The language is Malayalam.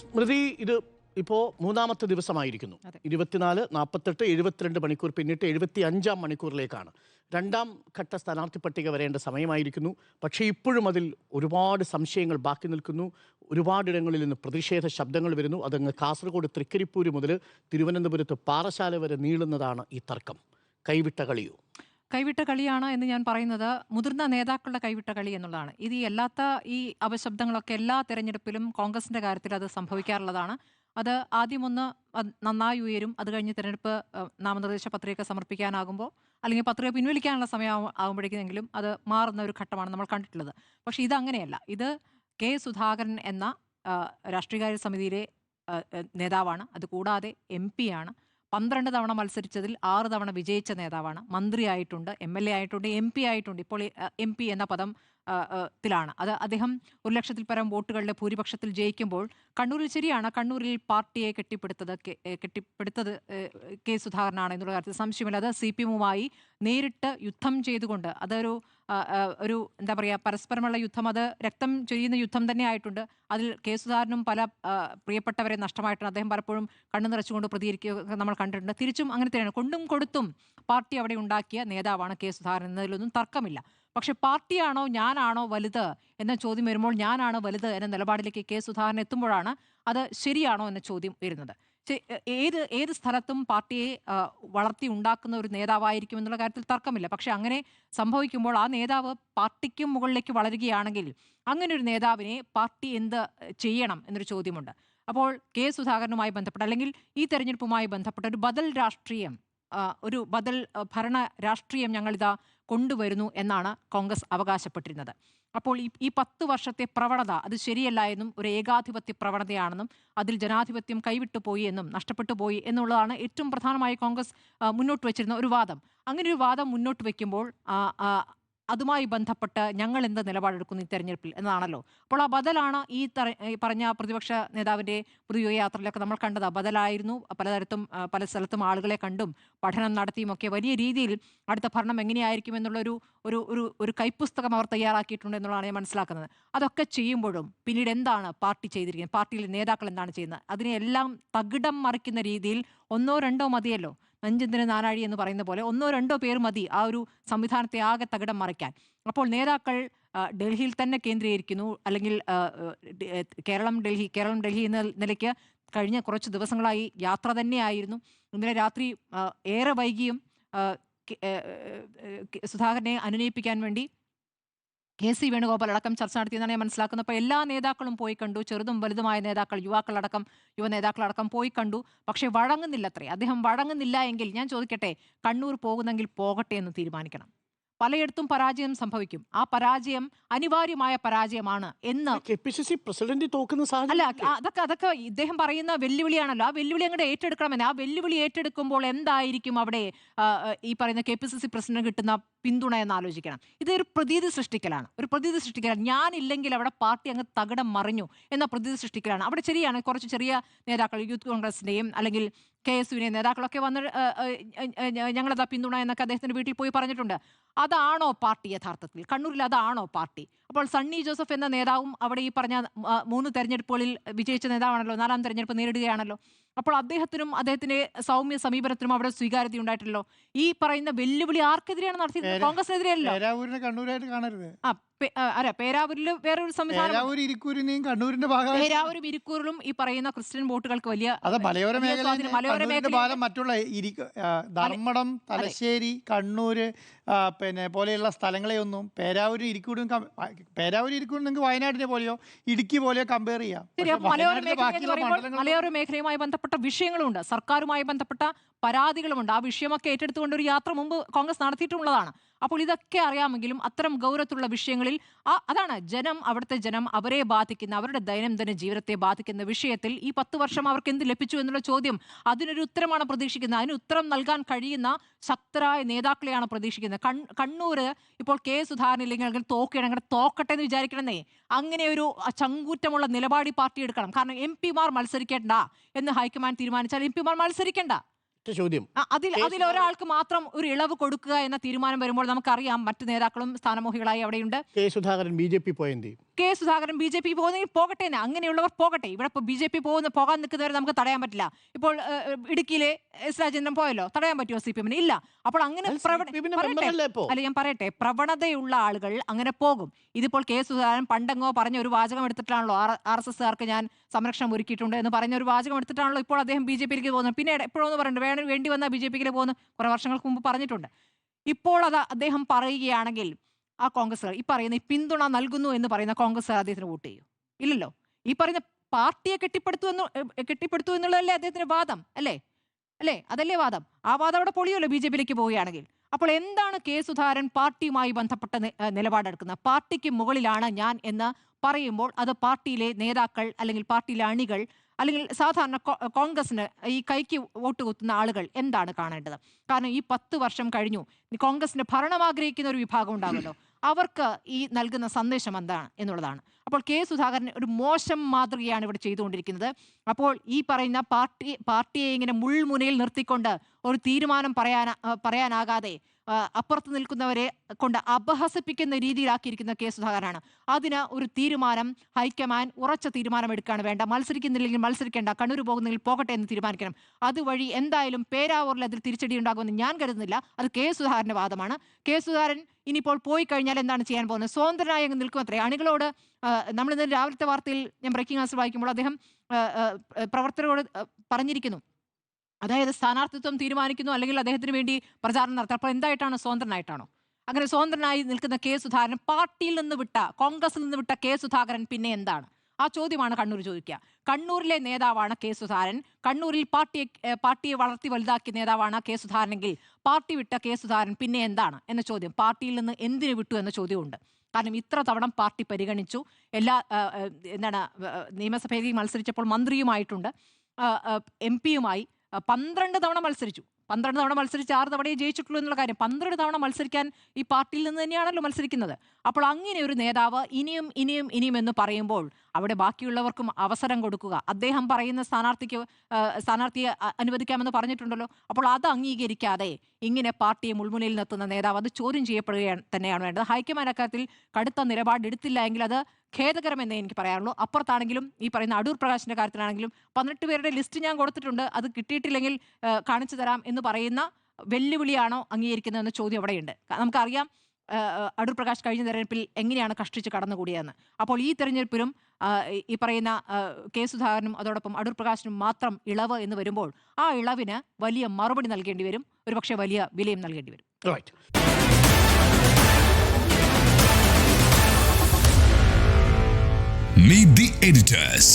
സ്മൃതി, ഇത് ഇപ്പോൾ മൂന്നാമത്തെ ദിവസമായിരിക്കുന്നു. 24, 48, 72 മണിക്കൂർ പിന്നിട്ട് 75-ാം മണിക്കൂറിലേക്കാണ്. രണ്ടാം ഘട്ട സ്ഥാനാർത്ഥി പട്ടിക വരേണ്ട സമയമായിരിക്കുന്നു. പക്ഷേ ഇപ്പോഴും അതിൽ ഒരുപാട് സംശയങ്ങൾ ബാക്കി നിൽക്കുന്നു. ഒരുപാടിടങ്ങളിൽ നിന്ന് പ്രതിഷേധ ശബ്ദങ്ങൾ വരുന്നു. അതങ്ങ് കാസർഗോഡ് തൃക്കരിപ്പൂര് മുതൽ തിരുവനന്തപുരത്ത് പാറശാല വരെ നീളുന്നതാണ് ഈ തർക്കം. കൈവിട്ട കളിയോ? കൈവിട്ട കളിയാണ് എന്ന് ഞാൻ പറയുന്നത് മുതിർന്ന നേതാക്കളുടെ കൈവിട്ട കളി എന്നുള്ളതാണ്. ഇത് അല്ലാത്ത ഈ അപശബ്ദങ്ങളൊക്കെ എല്ലാ തെരഞ്ഞെടുപ്പിലും കോൺഗ്രസിന്റെ കാര്യത്തിൽ അത് സംഭവിക്കാറുള്ളതാണ്. അത് ആദ്യമൊന്ന് നന്നായി ഉയരും. അത് കഴിഞ്ഞ് തെരഞ്ഞെടുപ്പ് നാമനിർദ്ദേശ പത്രിക സമർപ്പിക്കാനാകുമ്പോൾ അല്ലെങ്കിൽ പത്രിക പിൻവലിക്കാനുള്ള സമയം ആകുമ്പോഴേക്കെങ്കിലും അത് മാറുന്ന ഒരു ഘട്ടമാണ് നമ്മൾ കണ്ടിട്ടുള്ളത്. പക്ഷേ ഇതങ്ങനെയല്ല. ഇത് കെ സുധാകരൻ എന്ന രാഷ്ട്രീയകാര്യ സമിതിയിലെ നേതാവാണ്. അതുകൂടാതെ MP ആണ്. 12 തവണ മത്സരിച്ചതിൽ 6 തവണ വിജയിച്ച നേതാവാണ്. മന്ത്രിയായിട്ടുണ്ട്, MLA ആയിട്ടുണ്ട്, MP ആയിട്ടുണ്ട്. ഇപ്പോൾ MP എന്ന പദം ത്തിലാണ്. അത് അദ്ദേഹം 1 ലക്ഷത്തിൽ പരം വോട്ടുകളുടെ ഭൂരിപക്ഷത്തിൽ ജയിക്കുമ്പോൾ കണ്ണൂരിൽ ശരിയാണ്, കണ്ണൂരിൽ പാർട്ടിയെ കെട്ടിപ്പടുത്തത് കെ സുധാകരനാണ് എന്നുള്ള കാര്യത്തിൽ സംശയമില്ല. അത് CPM-മായി നേരിട്ട് യുദ്ധം ചെയ്തുകൊണ്ട് അതൊരു എന്താ പറയുക, പരസ്പരമുള്ള യുദ്ധം, അത് രക്തം ചൊരിയുന്ന യുദ്ധം തന്നെ ആയിട്ടുണ്ട്. അതിൽ കെ സുധാകരനും പല പ്രിയപ്പെട്ടവരെ നഷ്ടമായിട്ടുണ്ട്. അദ്ദേഹം പലപ്പോഴും കണ്ണു നിറച്ചുകൊണ്ട് പ്രതികരിക്കുകയൊക്കെ നമ്മൾ കണ്ടിട്ടുണ്ട്. തിരിച്ചും അങ്ങനെ തന്നെയാണ്. കൊണ്ടും കൊടുത്തും പാർട്ടി അവിടെ ഉണ്ടാക്കിയ നേതാവാണ് കെ സുധാകരൻ എന്നതിലൊന്നും തർക്കമില്ല. പക്ഷെ പാർട്ടിയാണോ ഞാനാണോ വലുത് എന്ന ചോദ്യം വരുമ്പോൾ ഞാനാണ് വലുത് എന്ന നിലപാടിലേക്ക് കെ സുധാകരൻ എത്തുമ്പോഴാണ് അത് ശരിയാണോ എന്ന ചോദ്യം വരുന്നത്. ഏത് സ്ഥലത്തും പാർട്ടിയെ വളർത്തി ഉണ്ടാക്കുന്ന ഒരു നേതാവായിരിക്കും എന്നുള്ള കാര്യത്തിൽ തർക്കമില്ല. പക്ഷെ അങ്ങനെ സംഭവിക്കുമ്പോൾ ആ നേതാവ് പാർട്ടിക്കും മുകളിലേക്ക് വളരുകയാണെങ്കിൽ അങ്ങനെ ഒരു നേതാവിനെ പാർട്ടി എന്ത് ചെയ്യണം എന്നൊരു ചോദ്യമുണ്ട്. അപ്പോൾ കെ സുധാകരനുമായി ബന്ധപ്പെട്ട അല്ലെങ്കിൽ ഈ തെരഞ്ഞെടുപ്പുമായി ബന്ധപ്പെട്ട ഒരു ബദൽ രാഷ്ട്രീയം, ഒരു ബദൽ ഭരണ രാഷ്ട്രീയം ഞങ്ങളിതാ കൊണ്ടുവരുന്നു എന്നാണ് കോൺഗ്രസ് അവകാശപ്പെട്ടിരുന്നത്. അപ്പോൾ ഈ 10 വർഷത്തെ പ്രവണത അത് ശരിയല്ല എന്നും ഒരു ഏകാധിപത്യ പ്രവണതയാണെന്നും അതിൽ ജനാധിപത്യം കൈവിട്ടു പോയി എന്നും നഷ്ടപ്പെട്ടു പോയി എന്നുള്ളതാണ് ഏറ്റവും പ്രധാനമായി കോൺഗ്രസ് മുന്നോട്ട് വച്ചിരുന്ന ഒരു വാദം. അങ്ങനെ ഒരു വാദം മുന്നോട്ട് വയ്ക്കുമ്പോൾ അതുമായി ബന്ധപ്പെട്ട് ഞങ്ങൾ എന്ത് നിലപാടെടുക്കുന്നു ഈ തെരഞ്ഞെടുപ്പിൽ എന്നതാണല്ലോ. അപ്പോൾ ആ ബദലാണ് ഈ പറഞ്ഞ പ്രതിപക്ഷ നേതാവിൻ്റെ പൊതുയാത്രയിലൊക്കെ നമ്മൾ കണ്ടത്. ബദലായിരുന്നു. പല സ്ഥലത്തും ആളുകളെ കണ്ടും പഠനം നടത്തിയും ഒക്കെ വലിയ രീതിയിൽ അടുത്ത ഭരണം എങ്ങനെയായിരിക്കും എന്നുള്ളൊരു ഒരു കൈപ്പുസ്തകം അവർ തയ്യാറാക്കിയിട്ടുണ്ട് എന്നുള്ളതാണ് ഞാൻ മനസ്സിലാക്കുന്നത്. അതൊക്കെ ചെയ്യുമ്പോഴും പിന്നീട് എന്താണ് പാർട്ടി ചെയ്തിരിക്കുന്നത്, പാർട്ടിയിലെ നേതാക്കൾ എന്താണ് ചെയ്യുന്നത്, അതിനെല്ലാം തകിടം മറിക്കുന്ന രീതിയിൽ 1 2 മതിയല്ലോ. നെഞ്ചെന്തിന് നാനാഴി എന്ന് പറയുന്ന പോലെ 1 2 പേർ മതി ആ ഒരു സംവിധാനത്തെ ആകെ തകിടം മറിക്കാൻ. അപ്പോൾ നേതാക്കൾ ഡൽഹിയിൽ തന്നെ കേന്ദ്രീകരിക്കുന്നു. അല്ലെങ്കിൽ കേരളം ഡൽഹി എന്ന നിലയ്ക്ക് കഴിഞ്ഞ കുറച്ച് ദിവസങ്ങളായി യാത്ര തന്നെയായിരുന്നു. ഇന്നലെ രാത്രി ഏറെ വൈകിയും സുധാകരനെ അനുനയിപ്പിക്കാൻ വേണ്ടി KC വേണുഗോപാൽ അടക്കം ചർച്ച നടത്തിയെന്നാണ് ഞാൻ മനസ്സിലാക്കുന്നത്. അപ്പോൾ എല്ലാ നേതാക്കളും പോയി കണ്ടു. ചെറുതും വലുതുമായ നേതാക്കൾ, യുവ നേതാക്കളടക്കം പോയി കണ്ടു. പക്ഷേ വഴങ്ങുന്നില്ലത്രേ. അദ്ദേഹം വഴങ്ങുന്നില്ല എങ്കിൽ ഞാൻ ചോദിക്കട്ടെ, കണ്ണൂർ പോകുന്നെങ്കിൽ പോകട്ടെ എന്ന് തീരുമാനിക്കണം. പലയിടത്തും പരാജയം സംഭവിക്കും. ആ പരാജയം അനിവാര്യമായ പരാജയമാണ് എന്ന് പ്രസിഡന്റ് തോക്കുന്ന അല്ല, അതൊക്കെ ഇദ്ദേഹം പറയുന്ന വെല്ലുവിളിയാണല്ലോ. ആ വെല്ലുവിളി അങ്ങോട്ട് ഏറ്റെടുക്കണമെന്ന്. ആ വെല്ലുവിളി ഏറ്റെടുക്കുമ്പോൾ എന്തായിരിക്കും അവിടെ ഈ പറയുന്ന KPCC പ്രസിഡന്റ് കിട്ടുന്ന പിന്തുണ എന്ന് ആലോചിക്കണം. ഇതൊരു പ്രതീതി സൃഷ്ടിക്കലാണ്. ഞാനില്ലെങ്കിൽ അവിടെ പാർട്ടി അങ്ങ് തകിടം മറിഞ്ഞു എന്ന പ്രതീതി സൃഷ്ടിക്കലാണ്. അവിടെ ശരിയാണ്, കുറച്ച് ചെറിയ നേതാക്കൾ യൂത്ത് കോൺഗ്രസിന്റെയും അല്ലെങ്കിൽ KSUവിന്റെ നേതാക്കളൊക്കെ വന്ന് ഞങ്ങളതാ പിന്തുണ എന്നൊക്കെ അദ്ദേഹത്തിന്റെ വീട്ടിൽ പോയി പറഞ്ഞിട്ടുണ്ട്. അതാണോ പാർട്ടി യഥാർത്ഥത്തിൽ? കണ്ണൂരിൽ അതാണോ പാർട്ടി? അപ്പോൾ സണ്ണി ജോസഫ് എന്ന നേതാവും അവിടെ ഈ പറഞ്ഞ 3 തെരഞ്ഞെടുപ്പുകളിൽ വിജയിച്ച നേതാവാണല്ലോ, 4ാം തെരഞ്ഞെടുപ്പ് നേരിടുകയാണല്ലോ. അപ്പോൾ അദ്ദേഹത്തിന്റെ സൗമ്യ സമീപനത്തിനും അവിടെ സ്വീകാര്യത ഉണ്ടായിട്ടല്ലോ. ഈ പറയുന്ന വെല്ലുവിളി ആർക്കെതിരെയാണ് നടത്തിയത്? കോൺഗ്രസിനെതിരെയല്ലോ. പേരാവൂരിൽ വേറൊരു സംവിധാനം, പേരാവൂരും ഇരിക്കൂറിലും ഈ പറയുന്ന ക്രിസ്ത്യൻ വോട്ടുകൾക്ക് വലിയ ധർമ്മടം, തലശ്ശേരി, കണ്ണൂര് പോലെയുള്ള സ്ഥലങ്ങളെയൊന്നും പേരാവൂരും ഇരിക്കൂരും നിങ്ങൾക്ക് വയനാടിനെ പോലെയോ ഇടുക്കി പോലെയോ കമ്പയർ ചെയ്യാം. മലയോര മേഖലയുമായി ബന്ധപ്പെട്ട വിഷയങ്ങളുമുണ്ട്, സർക്കാരുമായി ബന്ധപ്പെട്ട പരാതികളുമുണ്ട്. ആ വിഷയമൊക്കെ ഏറ്റെടുത്തുകൊണ്ട് ഒരു യാത്ര മുമ്പ് കോൺഗ്രസ് നടത്തിയിട്ടുള്ളതാണ്. അപ്പോൾ ഇതൊക്കെ അറിയാമെങ്കിലും അത്തരം ഗൗരവത്തിലുള്ള വിഷയങ്ങളിൽ അതാണ് അവിടുത്തെ ജനം അവരെ ബാധിക്കുന്ന, അവരുടെ ദൈനംദിന ജീവിതത്തെ ബാധിക്കുന്ന വിഷയത്തിൽ ഈ 10 വർഷം അവർക്ക് എന്ത് ലഭിച്ചു എന്നുള്ള ചോദ്യം, അതിനൊരു ഉത്തരമാണ് പ്രതീക്ഷിക്കുന്നത്. അതിന് ഉത്തരം നൽകാൻ കഴിയുന്ന ശക്തരായ നേതാക്കളെയാണ് പ്രതീക്ഷിക്കുന്നത്. കണ്ണൂര് ഇപ്പോൾ കെ സുധാകരൻ ഇല്ലെങ്കിൽ തോക്കട്ടെ എന്ന് വിചാരിക്കണമെന്നേ. അങ്ങനെ ഒരു ചങ്കൂറ്റമുള്ള നിലപാടി പാർട്ടി എടുക്കണം. കാരണം MP-മാർ മത്സരിക്കേണ്ട എന്ന് ഹൈക്കമാൻഡ് തീരുമാനിച്ചാൽ MP-മാർ മത്സരിക്കേണ്ട. അതിലൊരാൾക്ക് മാത്രം ഒരു ഇളവ് കൊടുക്കുക എന്ന തീരുമാനം വരുമ്പോൾ നമുക്കറിയാം മറ്റു നേതാക്കളും സ്ഥാനമോഹികളായി അവിടെയുണ്ട്. കെ സുധാകരൻ BJP പോയെന്തേ? കെ സുധാകരൻ BJP പോകുന്നെങ്കിൽ പോകട്ടെ എന്ന്, അങ്ങനെയുള്ളവർ പോകട്ടെ. ഇവിടെ ഇപ്പോൾ BJP പോകാൻ നിൽക്കുന്നവരെ നമുക്ക് തടയാൻ പറ്റില്ല. ഇപ്പോൾ ഇടുക്കിയിലെ എസ് രാജേന്ദ്രൻ പോയല്ലോ, തടയാൻ പറ്റുമോ CPM-ന്? ഇല്ല. അപ്പോൾ അങ്ങനെ അല്ല, ഞാൻ പറയട്ടെ, പ്രവണതയുള്ള ആളുകൾ അങ്ങനെ പോകും. ഇതിപ്പോൾ കെ സുധാകരൻ പണ്ടെങ്ങോ പറഞ്ഞ ഒരു വാചകം എടുത്തിട്ടാണല്ലോ RSSകാർക്ക് ഞാൻ സംരക്ഷണം ഒരുക്കിയിട്ടുണ്ട് എന്ന് പറഞ്ഞ ഒരു വാചകം എടുത്തിട്ടാണല്ലോ ഇപ്പോൾ അദ്ദേഹം BJP-യിലേക്ക് പോകുന്നത്. പിന്നെ എപ്പോഴൊന്ന് പറഞ്ഞിട്ടുണ്ട് വേണ്ടി വന്നാൽ BJP-യിലേക്ക് പോകുന്നു, കുറെ വർഷങ്ങൾക്ക് മുമ്പ് പറഞ്ഞിട്ടുണ്ട്. ഇപ്പോൾ അത് അദ്ദേഹം പറയുകയാണെങ്കിൽ ആ കോൺഗ്രസ്സുകാർ ഈ പറയുന്ന ഈ പിന്തുണ നൽകുന്നു എന്ന് പറയുന്ന കോൺഗ്രസ്സുകാർ അദ്ദേഹത്തിന് വോട്ട് ചെയ്യും? ഇല്ലല്ലോ. ഈ പറയുന്ന പാർട്ടിയെ കെട്ടിപ്പടുത്തു എന്നുള്ളതല്ലേ അദ്ദേഹത്തിന്റെ വാദം? അല്ലേ? അതല്ലേ വാദം? ആ വാദം അവിടെ പൊളിയുമല്ലോ BJP-യിലേക്ക് പോവുകയാണെങ്കിൽ. അപ്പോൾ എന്താണ് കെ സുധാകരൻ പാർട്ടിയുമായി ബന്ധപ്പെട്ട നിലപാടെടുക്കുന്നത്? പാർട്ടിക്ക് മുകളിലാണ് ഞാൻ എന്ന് പറയുമ്പോൾ അത് പാർട്ടിയിലെ നേതാക്കൾ അല്ലെങ്കിൽ പാർട്ടിയിലെ അണികൾ അല്ലെങ്കിൽ സാധാരണ കോൺഗ്രസിന് ഈ കൈക്ക് വോട്ട് കുത്തുന്ന ആളുകൾ എന്താണ് കാണേണ്ടത്? കാരണം ഈ 10 വർഷം കഴിഞ്ഞു, കോൺഗ്രസിന്റെ ഭരണം ആഗ്രഹിക്കുന്ന ഒരു വിഭാഗം ഉണ്ടാകുമല്ലോ, അവർക്ക് ഈ നൽകുന്ന സന്ദേശം എന്താണ് എന്നുള്ളതാണ്. അപ്പോൾ കെ സുധാകരൻ ഒരു മോശം മാതൃകയാണ് ഇവിടെ ചെയ്തുകൊണ്ടിരിക്കുന്നത്. അപ്പോൾ ഈ പറയുന്ന പാർട്ടിയെ ഇങ്ങനെ മുൾമുനയിൽ നിർത്തിക്കൊണ്ട് ഒരു തീരുമാനം പറയാനാകാതെ അപ്പുറത്ത് നിൽക്കുന്നവരെ കൊണ്ട് അപഹസിപ്പിക്കുന്ന രീതിയിലാക്കിയിരിക്കുന്ന കെ സുധാകരനാണ്. അതിന് ഒരു തീരുമാനം ഹൈക്കമാൻഡ് ഉറച്ച തീരുമാനം എടുക്കുകയാണ് വേണ്ട. മത്സരിക്കുന്നില്ലെങ്കിൽ മത്സരിക്കേണ്ട, കണ്ണൂർ പോകുന്നെങ്കിൽ പോകട്ടെ എന്ന് തീരുമാനിക്കണം. അതുവഴി എന്തായാലും പേരാവൂരിൽ അതിൽ തിരിച്ചടി ഉണ്ടാകുമെന്ന് ഞാൻ കരുതുന്നില്ല. അത് കെ സുധാകരന്റെ വാദമാണ്. കെ സുധാകരൻ ഇനിയിപ്പോൾ പോയി കഴിഞ്ഞാൽ എന്താണ് ചെയ്യാൻ പോകുന്നത്? സ്വതന്ത്രനായി അങ്ങ് നിൽക്കുമത്രേ. അണികളോട് നമ്മളിന്ന് രാവിലത്തെ വാർത്തയിൽ ഞാൻ ബ്രേക്കിംഗ് ന്യൂസ് വായിക്കുമ്പോൾ അദ്ദേഹം പ്രവർത്തകരോട് പറഞ്ഞിരിക്കുന്നു, അതായത് സ്ഥാനാർത്ഥിത്വം തീരുമാനിക്കുന്നു അല്ലെങ്കിൽ അദ്ദേഹത്തിന് വേണ്ടി പ്രചാരണം നടത്തുക. അപ്പോൾ എന്തായിട്ടാണ്? സ്വതന്ത്രനായിട്ടാണോ? അങ്ങനെ സ്വതന്ത്രനായി നിൽക്കുന്ന കെ സുധാകരൻ, പാർട്ടിയിൽ നിന്ന് വിട്ട, കോൺഗ്രസിൽ നിന്ന് വിട്ട കെ സുധാകരൻ പിന്നെ എന്താണ്? ആ ചോദ്യമാണ് കണ്ണൂർ ചോദിക്കുക. കണ്ണൂരിലെ നേതാവാണ് കെ സുധാകരൻ. കണ്ണൂരിൽ പാർട്ടിയെ വളർത്തി വലുതാക്കിയ നേതാവാണ് കെ സുധാകരനെങ്കിൽ പാർട്ടി വിട്ട കെ സുധാകരൻ പിന്നെ എന്താണ് എന്ന ചോദ്യം, പാർട്ടിയിൽ നിന്ന് എന്തിനു വിട്ടു എന്ന ചോദ്യമുണ്ട്. കാരണം ഇത്ര തവണ പാർട്ടി പരിഗണിച്ചു. നിയമസഭയിൽ മത്സരിച്ചപ്പോൾ മന്ത്രിയുമായിട്ടുണ്ട്, MP-യുമായി 12 തവണ മത്സരിച്ചു. 12 തവണ മത്സരിച്ച് 6 തവണയെ ജയിച്ചിട്ടുള്ളൂ എന്നുള്ള കാര്യം. 12 തവണ മത്സരിക്കാൻ ഈ പാർട്ടിയിൽ നിന്ന് തന്നെയാണല്ലോ മത്സരിക്കുന്നത്. അപ്പോൾ അങ്ങനെ ഒരു നേതാവ് ഇനിയും എന്ന് പറയുമ്പോൾ അവിടെ ബാക്കിയുള്ളവർക്കും അവസരം കൊടുക്കുക. അദ്ദേഹം പറയുന്ന സ്ഥാനാർത്ഥിയെ അനുവദിക്കാമെന്ന് പറഞ്ഞിട്ടുണ്ടല്ലോ. അപ്പോൾ അത് അംഗീകരിക്കാതെ ഇങ്ങനെ പാർട്ടിയെ മുൾമുനയിൽ നിർത്തുന്ന നേതാവ് അത് ചോദ്യം ചെയ്യപ്പെടുകയാണ് തന്നെയാണ് വേണ്ടത്. ഹൈക്കമാൻഡ് അക്കാര്യത്തിൽ കടുത്ത നിലപാടെടുത്തില്ല എങ്കിൽ അത് ഖേദകരമെന്നേ എനിക്ക് പറയാറുള്ളൂ. അപ്പുറത്താണെങ്കിലും ഈ പറയുന്ന അടൂർ പ്രകാശിന്റെ കാര്യത്തിലാണെങ്കിലും 18 പേരുടെ ലിസ്റ്റ് ഞാൻ കൊടുത്തിട്ടുണ്ട്, അത് കിട്ടിയിട്ടില്ലെങ്കിൽ കാണിച്ചു തരാം എന്ന് പറയുന്ന വെല്ലുവിളിയാണോ അംഗീകരിക്കുന്നതെന്ന ചോദ്യം അവിടെയുണ്ട്. നമുക്കറിയാം അടൂർ പ്രകാശ് കഴിഞ്ഞ തെരഞ്ഞെടുപ്പിൽ എങ്ങനെയാണ് കഷ്ടിച്ച് കടന്നുകൂടിയതെന്ന്. അപ്പോൾ ഈ തെരഞ്ഞെടുപ്പിലും ഈ പറയുന്ന കെ സുധാകരനും അതോടൊപ്പം അടൂർ പ്രകാശിനും മാത്രം ഇളവ് എന്ന് വരുമ്പോൾ ആ ഇളവിന് വലിയ മറുപടി നൽകേണ്ടി വരും, ഒരുപക്ഷെ വലിയ വിലയും നൽകേണ്ടി വരും. Meet the editors.